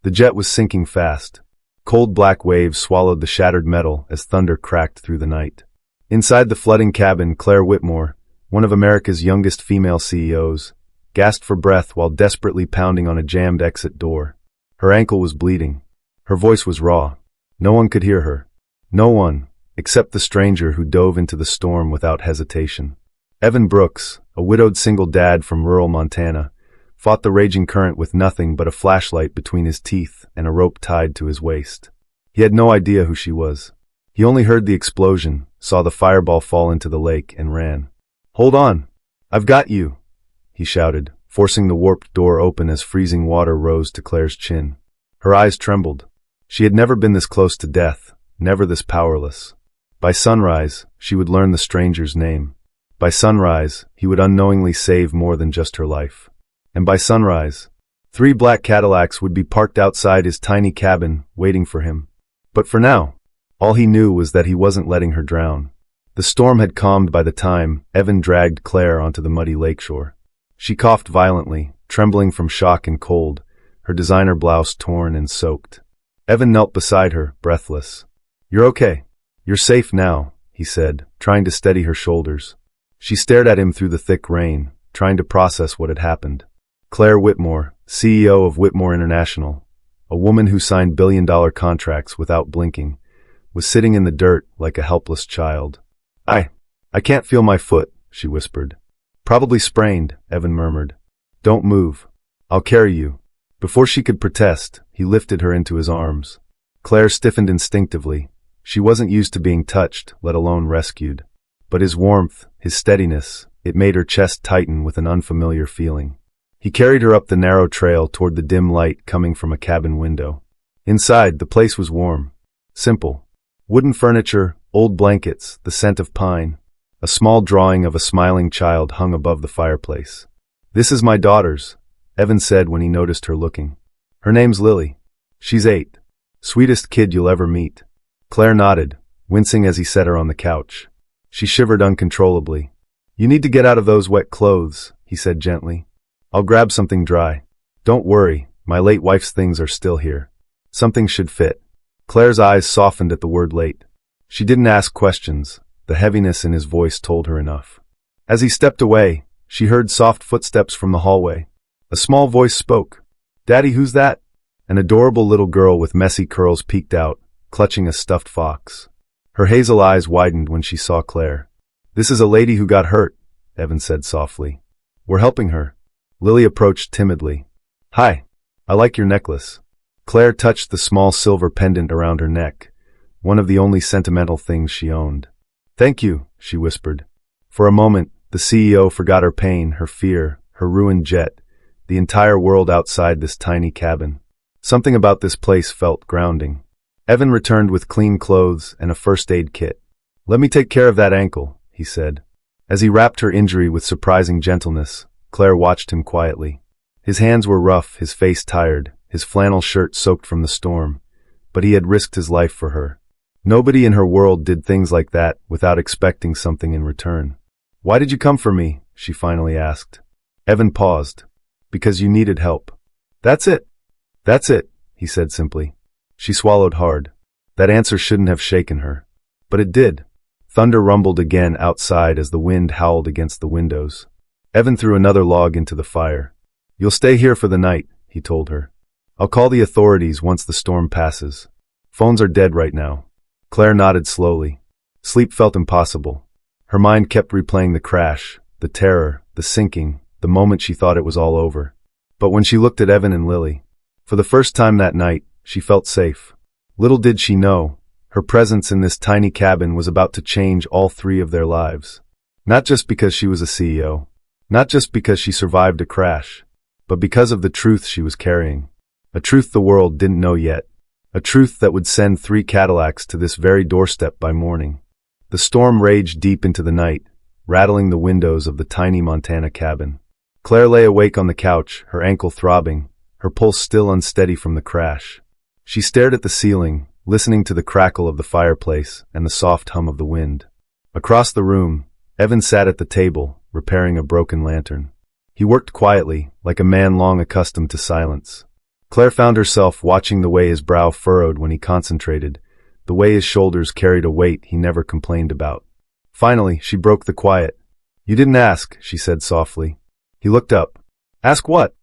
The jet was sinking fast. Cold black waves swallowed the shattered metal as thunder cracked through the night. Inside the flooding cabin, Claire Whitmore, one of America's youngest female CEOs, gasped for breath while desperately pounding on a jammed exit door. Her ankle was bleeding. Her voice was raw. No one could hear her. No one, except the stranger who dove into the storm without hesitation. Evan Brooks, a widowed single dad from rural Montana, fought the raging current with nothing but a flashlight between his teeth and a rope tied to his waist. He had no idea who she was. He only heard the explosion, saw the fireball fall into the lake, and ran. "Hold on! I've got you!" he shouted, forcing the warped door open as freezing water rose to Claire's chin. Her eyes trembled. She had never been this close to death, never this powerless. By sunrise, she would learn the stranger's name. By sunrise, he would unknowingly save more than just her life. And by sunrise, 3 black Cadillacs would be parked outside his tiny cabin, waiting for him. But for now, all he knew was that he wasn't letting her drown. The storm had calmed by the time Evan dragged Claire onto the muddy lakeshore. She coughed violently, trembling from shock and cold, her designer blouse torn and soaked. Evan knelt beside her, breathless. "You're okay. You're safe now," he said, trying to steady her shoulders. She stared at him through the thick rain, trying to process what had happened. Claire Whitmore, CEO of Whitmore International, a woman who signed billion-dollar contracts without blinking, was sitting in the dirt like a helpless child. I can't feel my foot," she whispered. "Probably sprained," Evan murmured. "Don't move. I'll carry you." Before she could protest, he lifted her into his arms. Claire stiffened instinctively. She wasn't used to being touched, let alone rescued. But his warmth, his steadiness, it made her chest tighten with an unfamiliar feeling. He carried her up the narrow trail toward the dim light coming from a cabin window. Inside, the place was warm. Simple. Wooden furniture, old blankets, the scent of pine. A small drawing of a smiling child hung above the fireplace. "This is my daughter's," Evan said when he noticed her looking. "Her name's Lily. She's 8. Sweetest kid you'll ever meet." Claire nodded, wincing as he set her on the couch. She shivered uncontrollably. "You need to get out of those wet clothes," he said gently. "I'll grab something dry. Don't worry, my late wife's things are still here. Something should fit." Claire's eyes softened at the word late. She didn't ask questions. The heaviness in his voice told her enough. As he stepped away, she heard soft footsteps from the hallway. A small voice spoke. "Daddy, who's that?" An adorable little girl with messy curls peeked out, clutching a stuffed fox. Her hazel eyes widened when she saw Claire. "This is a lady who got hurt," Evan said softly. "We're helping her." Lily approached timidly. "Hi, I like your necklace." Claire touched the small silver pendant around her neck, one of the only sentimental things she owned. "Thank you," she whispered. For a moment, the CEO forgot her pain, her fear, her ruined jet, the entire world outside this tiny cabin. Something about this place felt grounding. Evan returned with clean clothes and a first aid kit. "Let me take care of that ankle," he said. As he wrapped her injury with surprising gentleness, Claire watched him quietly. His hands were rough, his face tired, his flannel shirt soaked from the storm, but he had risked his life for her. Nobody in her world did things like that without expecting something in return. "Why did you come for me?" she finally asked. Evan paused. "Because you needed help." "That's it. That's it," he said simply. She swallowed hard. That answer shouldn't have shaken her. But it did. Thunder rumbled again outside as the wind howled against the windows. Evan threw another log into the fire. "You'll stay here for the night," he told her. "I'll call the authorities once the storm passes. Phones are dead right now." Claire nodded slowly. Sleep felt impossible. Her mind kept replaying the crash, the terror, the sinking, the moment she thought it was all over. But when she looked at Evan and Lily, for the first time that night, she felt safe. Little did she know, her presence in this tiny cabin was about to change all 3 of their lives. Not just because she was a CEO, not just because she survived a crash, but because of the truth she was carrying. A truth the world didn't know yet. A truth that would send 3 Cadillacs to this very doorstep by morning. The storm raged deep into the night, rattling the windows of the tiny Montana cabin. Claire lay awake on the couch, her ankle throbbing, her pulse still unsteady from the crash. She stared at the ceiling, listening to the crackle of the fireplace and the soft hum of the wind. Across the room, Evan sat at the table, repairing a broken lantern. He worked quietly, like a man long accustomed to silence. Claire found herself watching the way his brow furrowed when he concentrated, the way his shoulders carried a weight he never complained about. Finally, she broke the quiet. "You didn't ask," she said softly. He looked up. "Ask what?"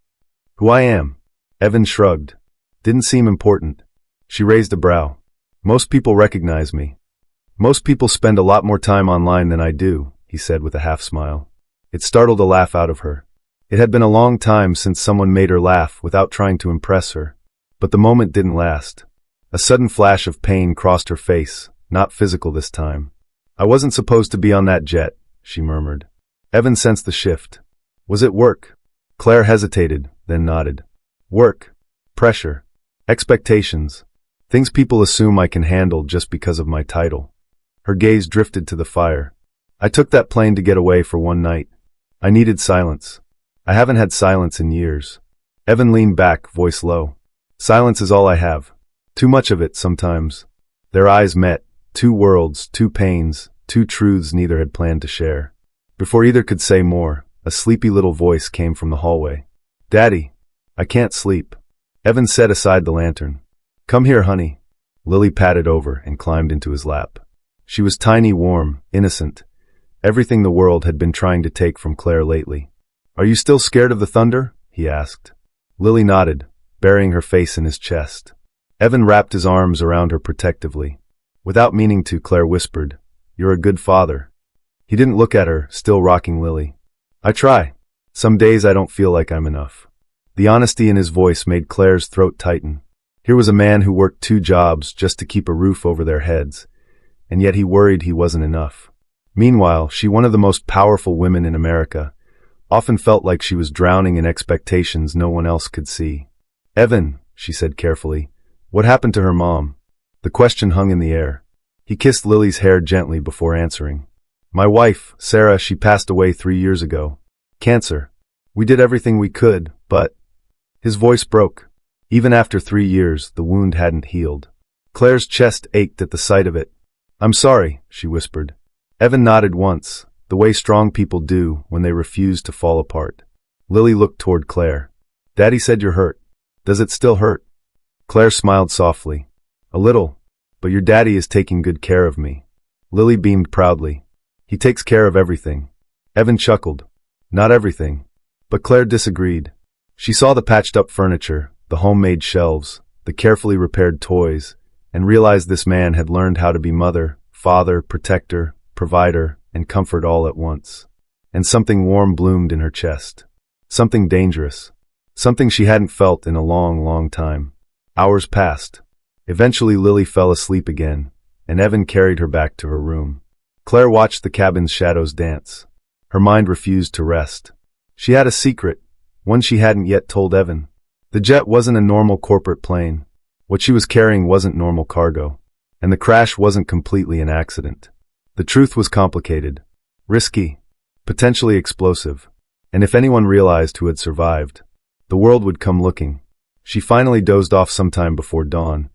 "Who I am." Evan shrugged. "Didn't seem important." She raised a brow. "Most people recognize me. Most people spend a lot more time online than I do," he said with a half-smile. It startled a laugh out of her. It had been a long time since someone made her laugh without trying to impress her. But the moment didn't last. A sudden flash of pain crossed her face, not physical this time. "I wasn't supposed to be on that jet," she murmured. Evan sensed the shift. "Was it work?" Claire hesitated, then nodded. "Work. Pressure. Expectations. Things people assume I can handle just because of my title." Her gaze drifted to the fire. "I took that plane to get away for one night. I needed silence. I haven't had silence in years." Evan leaned back, voice low. "Silence is all I have. Too much of it, sometimes." Their eyes met. Two worlds, two pains, two truths neither had planned to share. Before either could say more, a sleepy little voice came from the hallway. "Daddy, I can't sleep." Evan set aside the lantern. "Come here, honey." Lily patted over and climbed into his lap. She was tiny, warm, innocent. Everything the world had been trying to take from Claire lately. "Are you still scared of the thunder?" he asked. Lily nodded, burying her face in his chest. Evan wrapped his arms around her protectively. Without meaning to, Claire whispered, "You're a good father." He didn't look at her, still rocking Lily. "I try. Some days I don't feel like I'm enough." The honesty in his voice made Claire's throat tighten. Here was a man who worked 2 jobs just to keep a roof over their heads, and yet he worried he wasn't enough. Meanwhile, she, one of the most powerful women in America, often felt like she was drowning in expectations no one else could see. "Evan," she said carefully, "what happened to her mom?" The question hung in the air. He kissed Lily's hair gently before answering. "My wife, Sarah, she passed away 3 years ago. Cancer. We did everything we could, but—" His voice broke. Even after 3 years, the wound hadn't healed. Claire's chest ached at the sight of it. "I'm sorry," she whispered. Evan nodded once, the way strong people do when they refuse to fall apart. Lily looked toward Claire. "Daddy said you're hurt. Does it still hurt?" Claire smiled softly. "A little, but your daddy is taking good care of me." Lily beamed proudly. "He takes care of everything." Evan chuckled. "Not everything." But Claire disagreed. She saw the patched-up furniture, the homemade shelves, the carefully repaired toys, and realized this man had learned how to be mother, father, protector, provider, and comfort all at once. And something warm bloomed in her chest. Something dangerous. Something she hadn't felt in a long, long time. Hours passed. Eventually Lily fell asleep again, and Evan carried her back to her room. Claire watched the cabin's shadows dance. Her mind refused to rest. She had a secret, one she hadn't yet told Evan. The jet wasn't a normal corporate plane. What she was carrying wasn't normal cargo. And the crash wasn't completely an accident. The truth was complicated, risky, potentially explosive. And if anyone realized who had survived, the world would come looking. She finally dozed off sometime before dawn,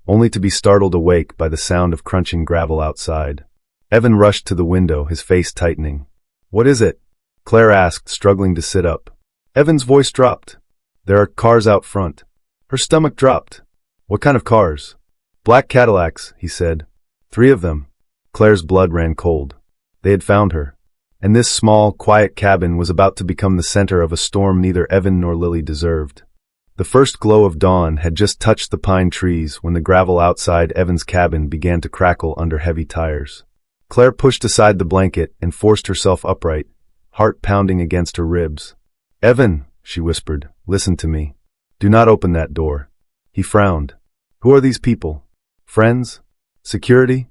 only to be startled awake by the sound of crunching gravel outside. Evan rushed to the window, his face tightening. "What is it?" Claire asked, struggling to sit up. Evan's voice dropped. "There are cars out front." Her stomach dropped. "What kind of cars?" "Black Cadillacs," he said. 3 of them. Claire's blood ran cold. They had found her. And this small, quiet cabin was about to become the center of a storm neither Evan nor Lily deserved. The first glow of dawn had just touched the pine trees when the gravel outside Evan's cabin began to crackle under heavy tires. Claire pushed aside the blanket and forced herself upright, heart pounding against her ribs. "Evan," she whispered, "listen to me. Do not open that door." He frowned. "Who are these people? Friends? Security?"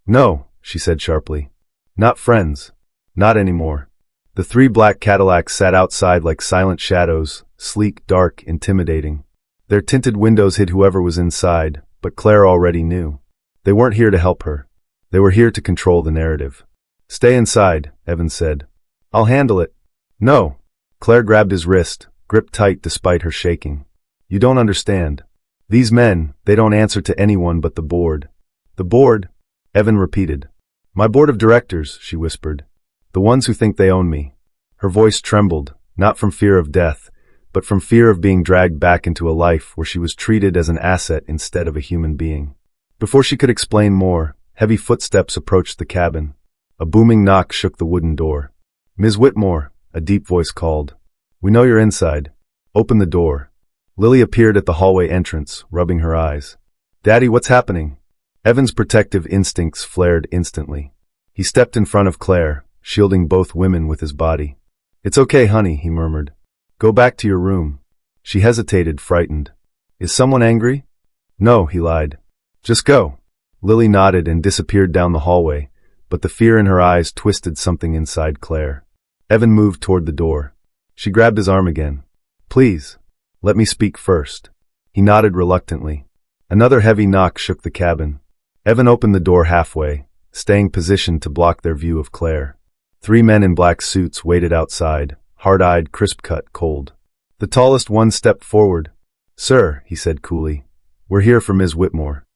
"No," she said sharply. "Not friends. Not anymore." The 3 black Cadillacs sat outside like silent shadows, sleek, dark, intimidating. Their tinted windows hid whoever was inside, but Claire already knew. They weren't here to help her. They were here to control the narrative. "Stay inside," Evan said. "I'll handle it." "No." Claire grabbed his wrist, gripped tight despite her shaking. "You don't understand. These men, they don't answer to anyone but the board." "The board?" Evan repeated. "My board of directors," she whispered. "The ones who think they own me." Her voice trembled, not from fear of death, but from fear of being dragged back into a life where she was treated as an asset instead of a human being. Before she could explain more, heavy footsteps approached the cabin. A booming knock shook the wooden door. "Ms. Whitmore," a deep voice called. "We know you're inside. Open the door." Lily appeared at the hallway entrance, rubbing her eyes. "Daddy, what's happening?" Evan's protective instincts flared instantly. He stepped in front of Claire, shielding both women with his body. "It's okay, honey," he murmured. "Go back to your room." She hesitated, frightened. "Is someone angry?" "No," he lied. "Just go." Lily nodded and disappeared down the hallway, but the fear in her eyes twisted something inside Claire. Evan moved toward the door. She grabbed his arm again. "Please, let me speak first." He nodded reluctantly. Another heavy knock shook the cabin. Evan opened the door halfway, staying positioned to block their view of Claire. 3 men in black suits waited outside, hard-eyed, crisp-cut, cold. The tallest one stepped forward. "Sir," he said coolly, "we're here for Ms. Whitmore."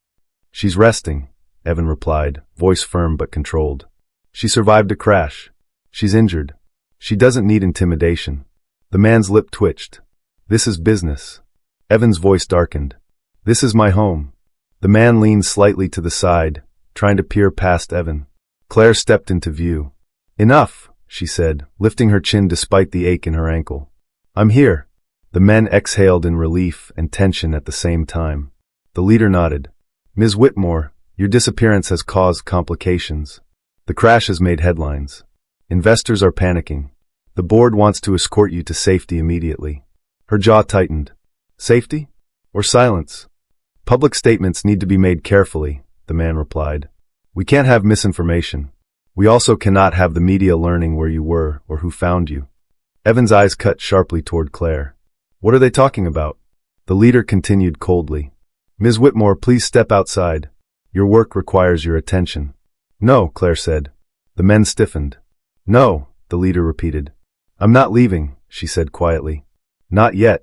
"She's resting," Evan replied, voice firm but controlled. "She survived a crash. She's injured. She doesn't need intimidation." The man's lip twitched. "This is business." Evan's voice darkened. "This is my home." The man leaned slightly to the side, trying to peer past Evan. Claire stepped into view. "Enough," she said, lifting her chin despite the ache in her ankle. "I'm here." The men exhaled in relief and tension at the same time. The leader nodded. "Ms. Whitmore, your disappearance has caused complications. The crash has made headlines. Investors are panicking. The board wants to escort you to safety immediately." Her jaw tightened. "Safety? Or silence?" "Public statements need to be made carefully," the man replied. "We can't have misinformation. We also cannot have the media learning where you were or who found you." Evan's eyes cut sharply toward Claire. "What are they talking about?" The leader continued coldly. "Ms. Whitmore, please step outside. Your work requires your attention." "No," Claire said. The men stiffened. "No," the leader repeated. "I'm not leaving," she said quietly. "Not yet."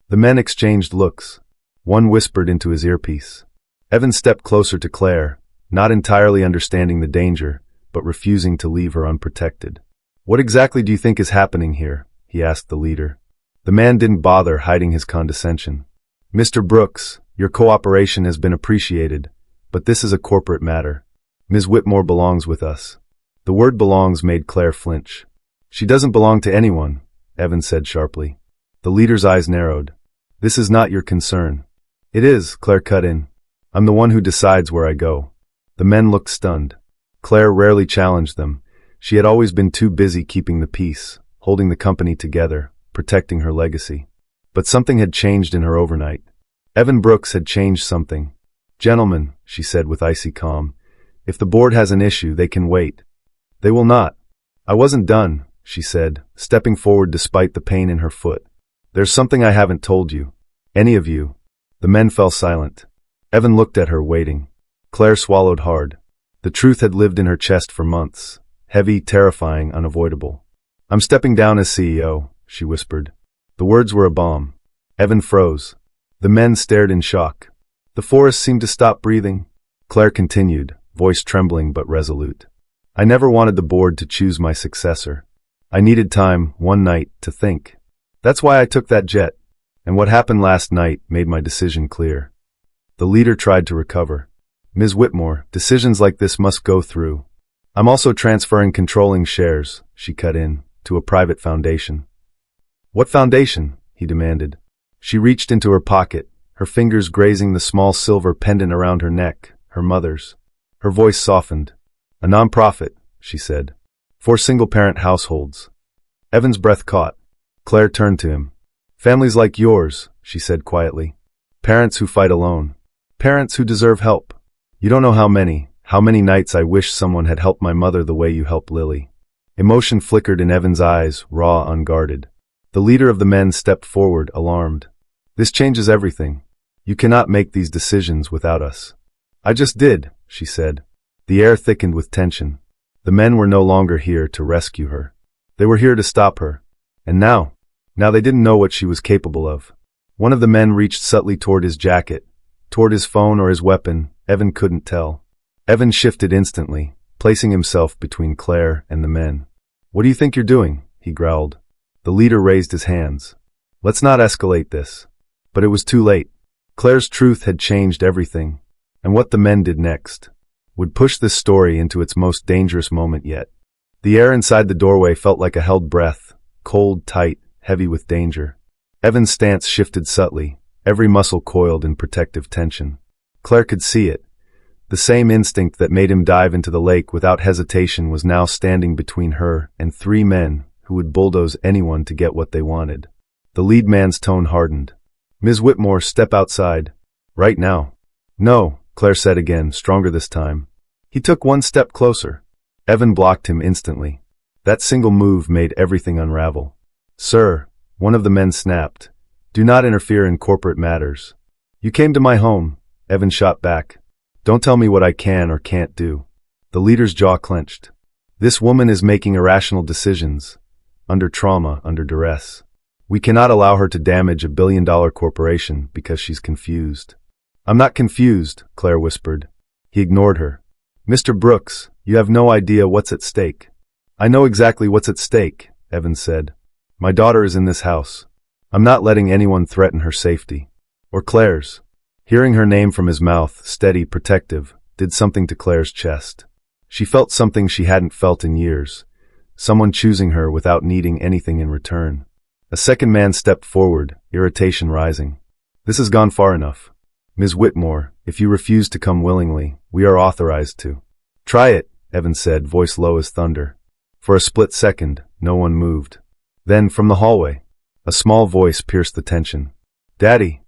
The men exchanged looks. One whispered into his earpiece. Evan stepped closer to Claire, not entirely understanding the danger, but refusing to leave her unprotected. "What exactly do you think is happening here?" he asked the leader. The man didn't bother hiding his condescension. "Mr. Brooks, your cooperation has been appreciated, but this is a corporate matter. Ms. Whitmore belongs with us." The word belongs made Claire flinch. "She doesn't belong to anyone," Evan said sharply. The leader's eyes narrowed. "This is not your concern." "It is," Claire cut in. "I'm the one who decides where I go." The men looked stunned. Claire rarely challenged them. She had always been too busy keeping the peace, holding the company together, protecting her legacy. But something had changed in her overnight. Evan Brooks had changed something. "Gentlemen," she said with icy calm, "if the board has an issue, they can wait." "They will not." "I wasn't done," she said, stepping forward despite the pain in her foot. "There's something I haven't told you. Any of you." The men fell silent. Evan looked at her, waiting. Claire swallowed hard. The truth had lived in her chest for months, heavy, terrifying, unavoidable. "I'm stepping down as CEO," she whispered. The words were a bomb. Evan froze. The men stared in shock. The forest seemed to stop breathing. Claire continued, voice trembling but resolute. "I never wanted the board to choose my successor. I needed time, one night, to think. That's why I took that jet. And what happened last night made my decision clear." The leader tried to recover. "Ms. Whitmore, decisions like this must go through. I'm also transferring controlling shares," she cut in, "to a private foundation." "What foundation?" he demanded. She reached into her pocket, her fingers grazing the small silver pendant around her neck, her mother's. Her voice softened. "A non-profit," she said. "For single-parent households." Evan's breath caught. Claire turned to him. "Families like yours," she said quietly. "Parents who fight alone. Parents who deserve help. You don't know how many nights I wish someone had helped my mother the way you helped Lily." Emotion flickered in Evan's eyes, raw, unguarded. The leader of the men stepped forward, alarmed. "This changes everything. You cannot make these decisions without us." "I just did," she said. The air thickened with tension. The men were no longer here to rescue her. They were here to stop her. And now they didn't know what she was capable of. One of the men reached subtly toward his jacket, toward his phone or his weapon. Evan couldn't tell. Evan shifted instantly, placing himself between Claire and the men. "What do you think you're doing?" he growled. The leader raised his hands. Let's not escalate this. But it was too late. Claire's truth had changed everything, and what the men did next would push this story into its most dangerous moment yet. The air inside the doorway felt like a held breath, cold, tight, heavy with danger. Evan's stance shifted subtly, every muscle coiled in protective tension. Claire could see it. The same instinct that made him dive into the lake without hesitation was now standing between her and three men who would bulldoze anyone to get what they wanted. The lead man's tone hardened. "Ms. Whitmore, step outside. Right now." "No," Claire said again, stronger this time. He took one step closer. Evan blocked him instantly. That single move made everything unravel. "Sir," one of the men snapped, "do not interfere in corporate matters." "You came to my home," Evan shot back. "Don't tell me what I can or can't do." The leader's jaw clenched. This woman is making irrational decisions, under trauma, under duress. We cannot allow her to damage $1 billion corporation because she's confused. "I'm not confused," Claire whispered. He ignored her. "Mr. Brooks, you have no idea what's at stake." "I know exactly what's at stake," Evan said. "My daughter is in this house. I'm not letting anyone threaten her safety. Or Claire's." Hearing her name from his mouth, steady, protective, did something to Claire's chest. She felt something she hadn't felt in years. Someone choosing her without needing anything in return. A second man stepped forward, irritation rising. "This has gone far enough. Ms. Whitmore, if you refuse to come willingly, we are authorized to." "Try it," Evan said, voice low as thunder. For a split second, no one moved. Then, from the hallway, a small voice pierced the tension. "Daddy."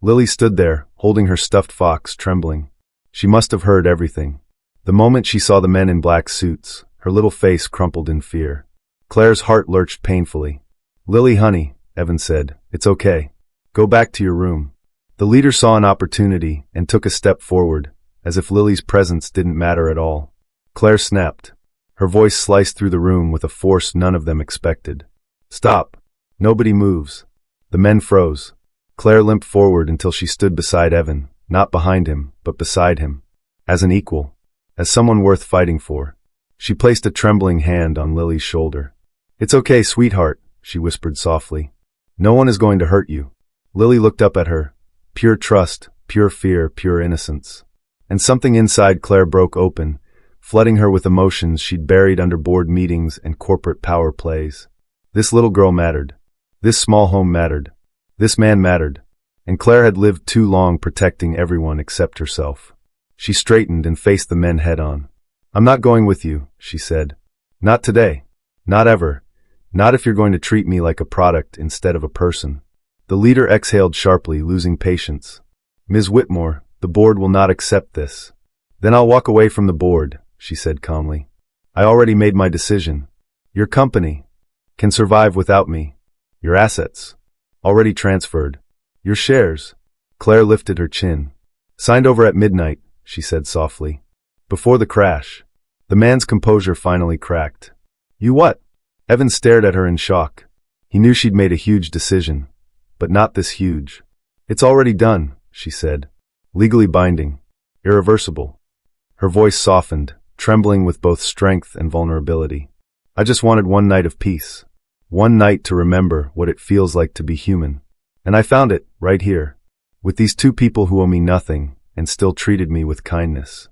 Lily stood there, holding her stuffed fox, trembling. She must have heard everything. The moment she saw the men in black suits, her little face crumpled in fear. Claire's heart lurched painfully. "Lily, honey," Evan said, "it's okay. Go back to your room." The leader saw an opportunity and took a step forward, as if Lily's presence didn't matter at all. Claire snapped. Her voice sliced through the room with a force none of them expected. "Stop. Nobody moves." The men froze. Claire limped forward until she stood beside Evan, not behind him, but beside him. As an equal. As someone worth fighting for. She placed a trembling hand on Lily's shoulder. "It's okay, sweetheart," she whispered softly. "No one is going to hurt you." Lily looked up at her. Pure trust, pure fear, pure innocence. And something inside Claire broke open, flooding her with emotions she'd buried under board meetings and corporate power plays. This little girl mattered. This small home mattered. This man mattered. And Claire had lived too long protecting everyone except herself. She straightened and faced the men head-on. "I'm not going with you," she said. "Not today. Not ever. Not if you're going to treat me like a product instead of a person." The leader exhaled sharply, losing patience. "Ms. Whitmore, the board will not accept this." "Then I'll walk away from the board," she said calmly. "I already made my decision. Your company can survive without me. Your assets already transferred. Your shares." Claire lifted her chin. "Signed over at midnight," she said softly. "Before the crash." The man's composure finally cracked. "You what?" Evan stared at her in shock. He knew she'd made a huge decision. But not this huge. "It's already done," she said. "Legally binding. Irreversible." Her voice softened, trembling with both strength and vulnerability. "I just wanted one night of peace. One night to remember what it feels like to be human. And I found it, right here. With these two people who owe me nothing, and still treated me with kindness."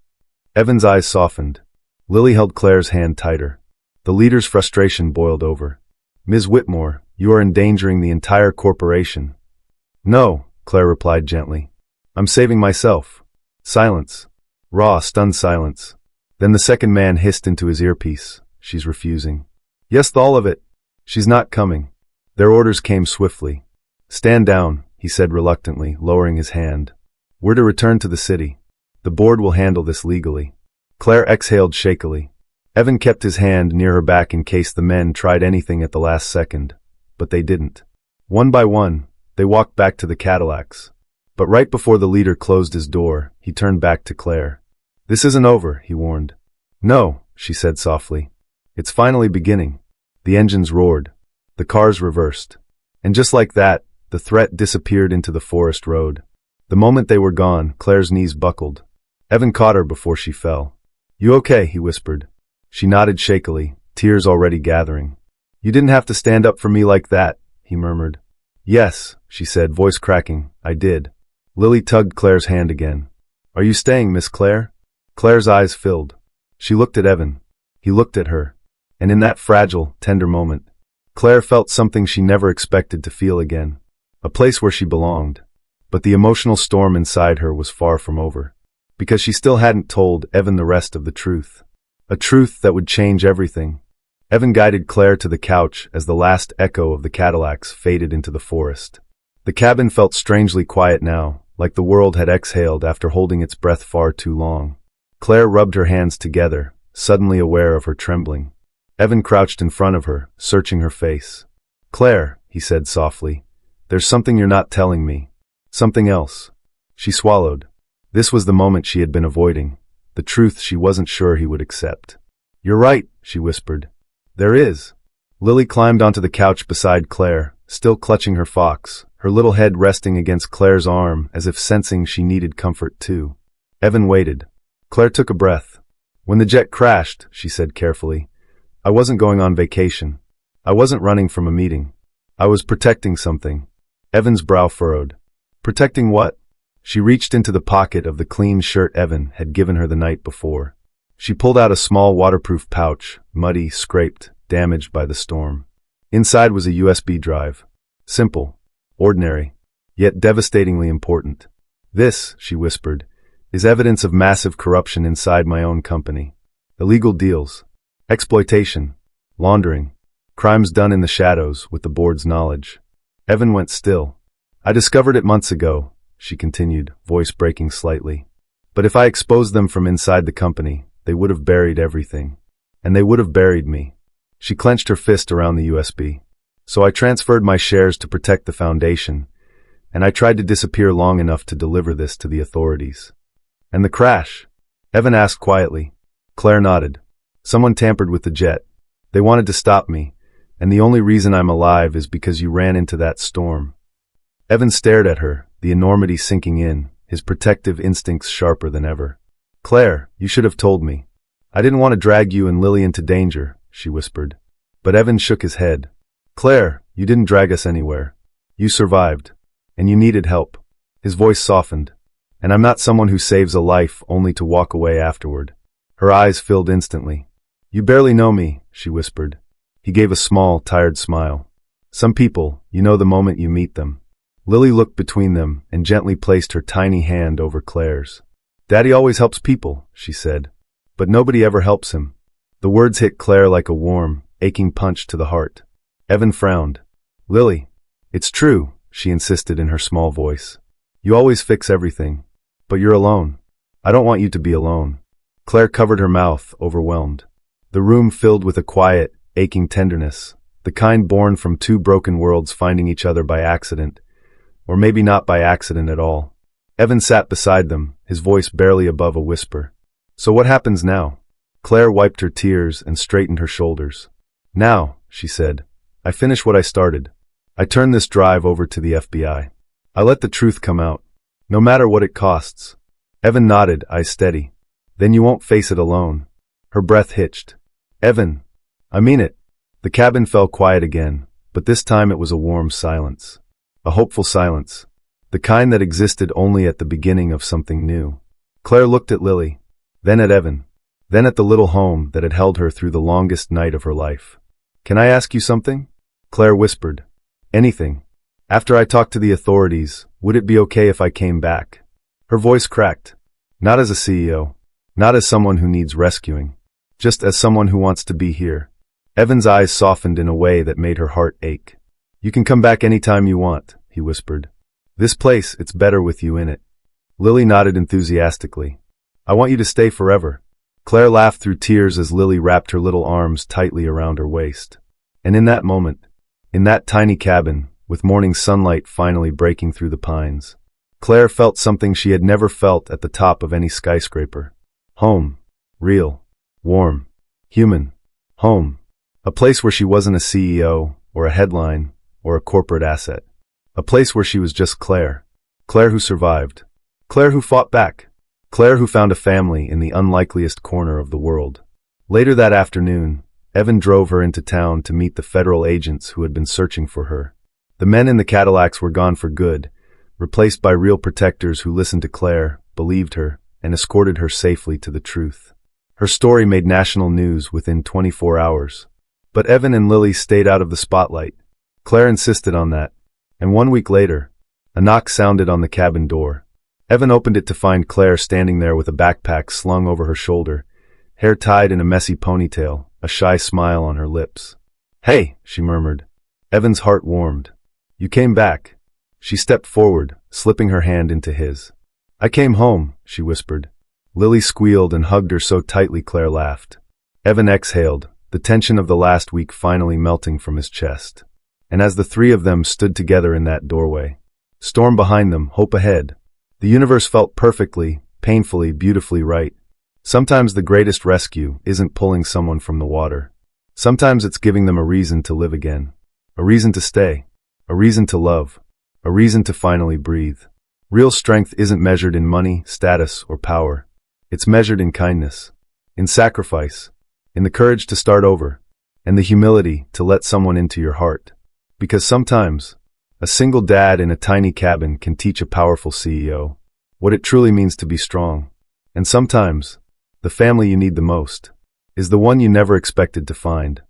Evan's eyes softened. Lily held Claire's hand tighter. The leader's frustration boiled over. "Ms. Whitmore, you are endangering the entire corporation." "No," Claire replied gently. "I'm saving myself." Silence. Raw, stunned silence. Then the second man hissed into his earpiece. "She's refusing." "Yes, all of it." "She's not coming." Their orders came swiftly. "Stand down," he said reluctantly, lowering his hand. "We're to return to the city. The board will handle this legally." Claire exhaled shakily. Evan kept his hand near her back in case the men tried anything at the last second. But they didn't. One by one, they walked back to the Cadillacs. But right before the leader closed his door, he turned back to Claire. "This isn't over," he warned. "No," she said softly. "It's finally beginning." The engines roared. The cars reversed. And just like that, the threat disappeared into the forest road. The moment they were gone, Claire's knees buckled. Evan caught her before she fell. "You okay?" he whispered. She nodded shakily, tears already gathering. "You didn't have to stand up for me like that," he murmured. Yes, she said, voice cracking, I did. Lily tugged Claire's hand again. Are you staying, Miss Claire? Claire's eyes filled. She looked at Evan. He looked at her. And in that fragile, tender moment, Claire felt something she never expected to feel again. A place where she belonged. But the emotional storm inside her was far from over. Because she still hadn't told Evan the rest of the truth. A truth that would change everything. Evan guided Claire to the couch as the last echo of the Cadillacs faded into the forest. The cabin felt strangely quiet now, like the world had exhaled after holding its breath far too long. Claire rubbed her hands together, suddenly aware of her trembling. Evan crouched in front of her, searching her face. Claire, he said softly, there's something you're not telling me. Something else. She swallowed. This was the moment she had been avoiding, the truth she wasn't sure he would accept. You're right, she whispered. There is. Lily climbed onto the couch beside Claire, still clutching her fox, her little head resting against Claire's arm as if sensing she needed comfort too. Evan waited. Claire took a breath. When the jet crashed, she said carefully, I wasn't going on vacation. I wasn't running from a meeting. I was protecting something. Evan's brow furrowed. Protecting what? She reached into the pocket of the clean shirt Evan had given her the night before. She pulled out a small waterproof pouch, muddy, scraped, damaged by the storm. Inside was a USB drive. Simple, ordinary, yet devastatingly important. This, she whispered, is evidence of massive corruption inside my own company. Illegal deals, exploitation, laundering, crimes done in the shadows with the board's knowledge. Evan went still. I discovered it months ago, she continued, voice breaking slightly. But if I exposed them from inside the company, they would have buried everything. And they would have buried me. She clenched her fist around the USB. So I transferred my shares to protect the foundation, and I tried to disappear long enough to deliver this to the authorities. And the crash? Evan asked quietly. Claire nodded. Someone tampered with the jet. They wanted to stop me, and the only reason I'm alive is because you ran into that storm. Evan stared at her, the enormity sinking in, his protective instincts sharper than ever. Claire, you should have told me. I didn't want to drag you and Lily into danger, she whispered. But Evan shook his head. Claire, you didn't drag us anywhere. You survived. And you needed help. His voice softened. And I'm not someone who saves a life only to walk away afterward. Her eyes filled instantly. You barely know me, she whispered. He gave a small, tired smile. Some people, you know the moment you meet them. Lily looked between them and gently placed her tiny hand over Claire's. Daddy always helps people, she said. But nobody ever helps him. The words hit Claire like a warm, aching punch to the heart. Evan frowned. Lily, it's true, she insisted in her small voice. You always fix everything. But you're alone. I don't want you to be alone. Claire covered her mouth, overwhelmed. The room filled with a quiet, aching tenderness, the kind born from two broken worlds finding each other by accident, or maybe not by accident at all. Evan sat beside them, his voice barely above a whisper. So what happens now? Claire wiped her tears and straightened her shoulders. Now, she said, I finish what I started. I turn this drive over to the FBI. I let the truth come out, no matter what it costs. Evan nodded, eyes steady. Then you won't face it alone. Her breath hitched. Evan, I mean it. The cabin fell quiet again, but this time it was a warm silence. A hopeful silence. The kind that existed only at the beginning of something new. Claire looked at Lily, then at Evan, then at the little home that had held her through the longest night of her life. Can I ask you something? Claire whispered. Anything. After I talked to the authorities, would it be okay if I came back? Her voice cracked. Not as a CEO. Not as someone who needs rescuing. Just as someone who wants to be here. Evan's eyes softened in a way that made her heart ache. You can come back anytime you want, he whispered. This place, it's better with you in it. Lily nodded enthusiastically. I want you to stay forever. Claire laughed through tears as Lily wrapped her little arms tightly around her waist. And in that moment, in that tiny cabin, with morning sunlight finally breaking through the pines, Claire felt something she had never felt at the top of any skyscraper. Home. Real. Warm. Human. Home. A place where she wasn't a CEO, or a headline, or a corporate asset. A place where she was just Claire. Claire who survived. Claire who fought back. Claire who found a family in the unlikeliest corner of the world. Later that afternoon, Evan drove her into town to meet the federal agents who had been searching for her. The men in the Cadillacs were gone for good, replaced by real protectors who listened to Claire, believed her, and escorted her safely to the truth. Her story made national news within 24 hours. But Evan and Lily stayed out of the spotlight. Claire insisted on that. And 1 week later, a knock sounded on the cabin door. Evan opened it to find Claire standing there with a backpack slung over her shoulder, hair tied in a messy ponytail, a shy smile on her lips. "Hey," she murmured. Evan's heart warmed. "You came back." She stepped forward, slipping her hand into his. "I came home," she whispered. Lily squealed and hugged her so tightly Claire laughed. Evan exhaled, the tension of the last week finally melting from his chest. And as the three of them stood together in that doorway, storm behind them, hope ahead, the universe felt perfectly, painfully, beautifully right. Sometimes the greatest rescue isn't pulling someone from the water. Sometimes it's giving them a reason to live again. A reason to stay. A reason to love. A reason to finally breathe. Real strength isn't measured in money, status, or power. It's measured in kindness, in sacrifice, in the courage to start over, and the humility to let someone into your heart. Because sometimes, a single dad in a tiny cabin can teach a powerful CEO what it truly means to be strong. And sometimes, the family you need the most is the one you never expected to find.